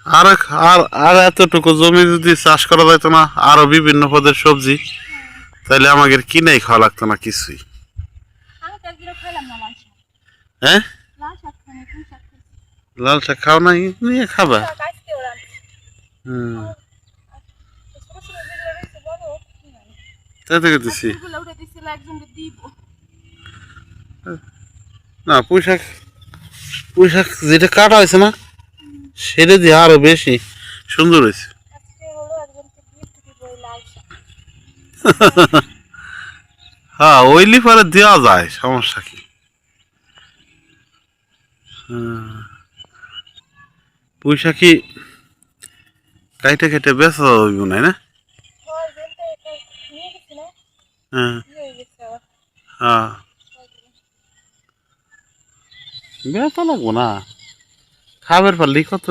আর আর আর এতটুকু জমি যদি চাষ করা যাইতো না আরো বিভিন্ন পদের সবজি, তাহলে আমাদের কিনেই খাওয়া লাগতো না কিছুই। হ্যাঁ, লাল শাক খাও না, নিয়ে খাবা। হুম, তাই তো করতেছি। না পুঁইশাক, পুঁইশাক যেটা কাটা হয়েছে না সেটা দিয়ে আরো বেশি সুন্দর হয়েছে। হ্যাঁ, ওই লিফারে দেওয়া যায়, সমস্যা কি। পুঁইশাকি কাইটে কেটে বেচা হইব না, না? হ্যাঁ, হ্যাঁ, বেচা লাগবো না, খাবার পারলি কত।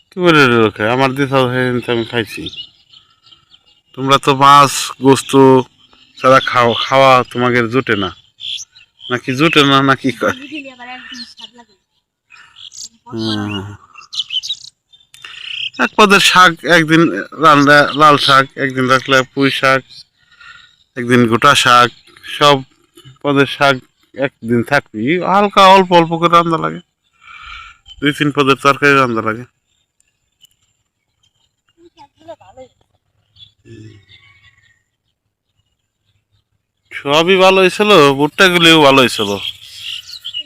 কি বলে রেখে আমার দিশা আমি খাইছি। তোমরা তো মাছ গোস্ত ছাড়া খাও, খাওয়া তোমাদের জুটে না, নাকি জুটে না নাকি কয়? এক পদের শাক একদিন রান্না, লাল শাক একদিন রাখলে, পুঁই শাক একদিন, গোটা শাক, সব পদের শাক একদিন থাকবি। হালকা অল্প অল্প করে রান্না লাগে, 2-3 পদের তরকারি রান্না লাগে। সবই ভালো হয়েছিল, ভুট্টা গুলিও ভালো হয়েছিল।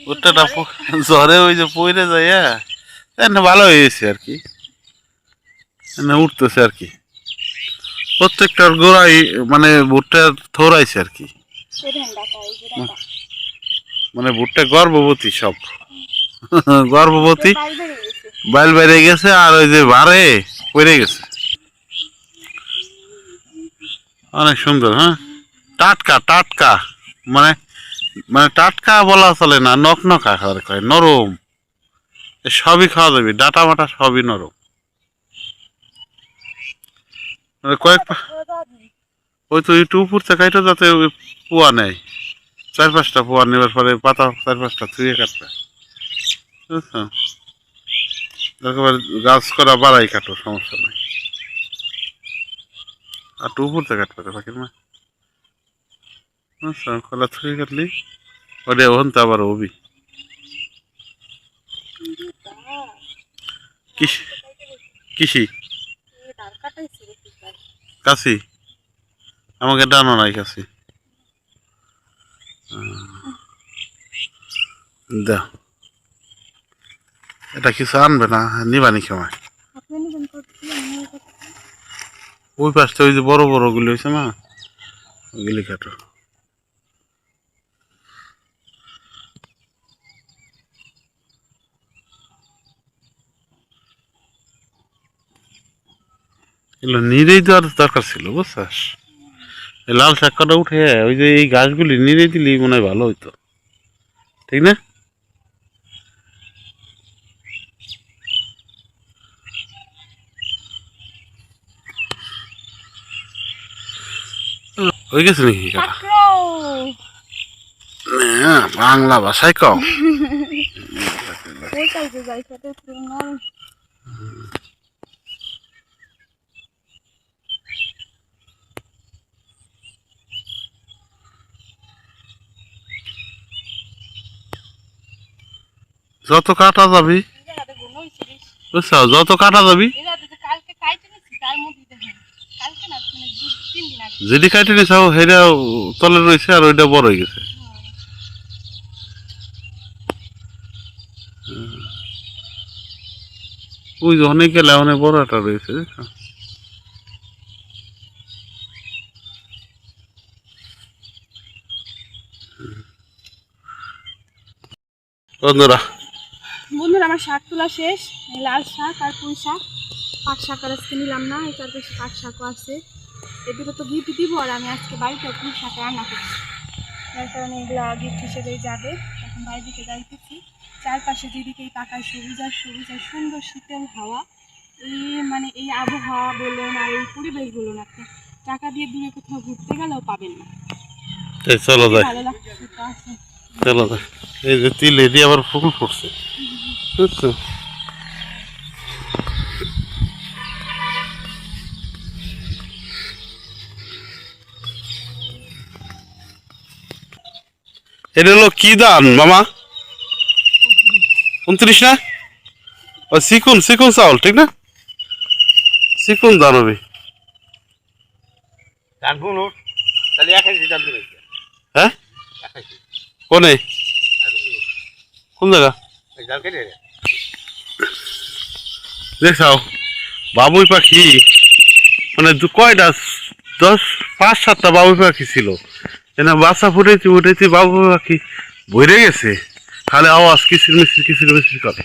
ভুট্টাটা জ্বরে ওই যে পইরে যায়, ভালো হয়েছে আর কি, উঠতেছে আর কি, প্রত্যেকটার গোড়াই মানে ভুট্টা থোড়াইছে আর কি। মানে ভুট্টা গর্ভবতী সব। গর্ভবতী বাইল বাইরে গেছে, আর ওই যে বারে পড়ে গেছে। অনেক সুন্দর, হ্যাঁ, টাটকা টাটকা, মানে মানে টাটকা বলা চলে না, নকনকা কয়, নরম। সবই খাওয়া যাবে, ডাটা মাটা সবই নরম। কয়েক ওই তো একটু উপর থেকে এটা যাতে পোয়া নেয়, 4-5টা পোয়া নেবার পরে পাতা 4-5টা থুয়ে কাটবে, বুঝছো? একেবারে গাছ করা বাড়াই কাটো, সমস্যা নাই। আর একটু উপর থেকে কাটবে পাখির মা, বুঝছো? কলা থুয়ে কাটলি ওটা ওখান তো আবার হবি। কৃষি, কৃষি কাশি আমাকে ডানো নাই কাশি, দাও। এটা কিছু আনবে না, নিবানি সময় ওই পাশটা ওই যে বড় বড় গুলি হয়েছে না, ওইগুলি কাটো। এগুলো নিরেই দেওয়ার দরকার ছিল, বুঝছাস? এই লাল শাক কটা উঠে ওই যে এই গাছগুলি নিরে দিলি মনে হয় ভালো হইতো, ঠিক না? হয়ে গেছে নাকি কাটা? বাংলা ভাষায় কও। যত কাটা যাবি, বুঝছো, যত কাটা যাবি, যেটি কাটি নিছাও সেটা তলে রয়েছে আর ওইটা বড় হয়ে গেছে। ওই যে অনেক গেলে অনেক বড় একটা রয়েছে। বন্ধুরা, আমার শাক তোলা শেষ, লাল শাক আর পুঁই শাক, পাট শাক আর আজকে নিলাম না, এই চারপাশে পাট শাকও আছে, এই দুটো তো গিফট দিব। আর আমি আজকে বাড়িতে পুঁই শাক রান্না করছি, যার কারণে এগুলো গিফট হিসেবেই যাবে। এখন বাড়ির দিকে যাইতেছি, চারপাশে যেদিকেই তাকায় সবুজ আর সবুজ আর সুন্দর শীতল হাওয়া। এই মানে এই আবহাওয়া বলুন আর এই পরিবেশ বলুন, আপনি টাকা দিয়ে দূরে কোথাও ঘুরতে গেলেও পাবেন না। এই চলো যাই, ভালো লাগছে তো আছে। চলো যাই। এই যে তিল এটি আবার ফুল পড়ছে, বুঝছো? এটা হলো কি ধান মামা? 29 না? ও চিকুন চিকুন চাউল, ঠিক না? চিকুন ধান হবে। ধান বুনো তাহলে 21 ধান দিবে হ্যাঁ 21 কোনে কোন জায়গা ধান কেটে দেখাও? বাবুই পাখি মানে কয়টা 5-7টা বাবুই পাখি ছিল, এনা বাচ্চা ফুটেছি উঠেছি, বাবুই পাখি ভরে গেছে, খালি আওয়াজ কিচির মিচির করে।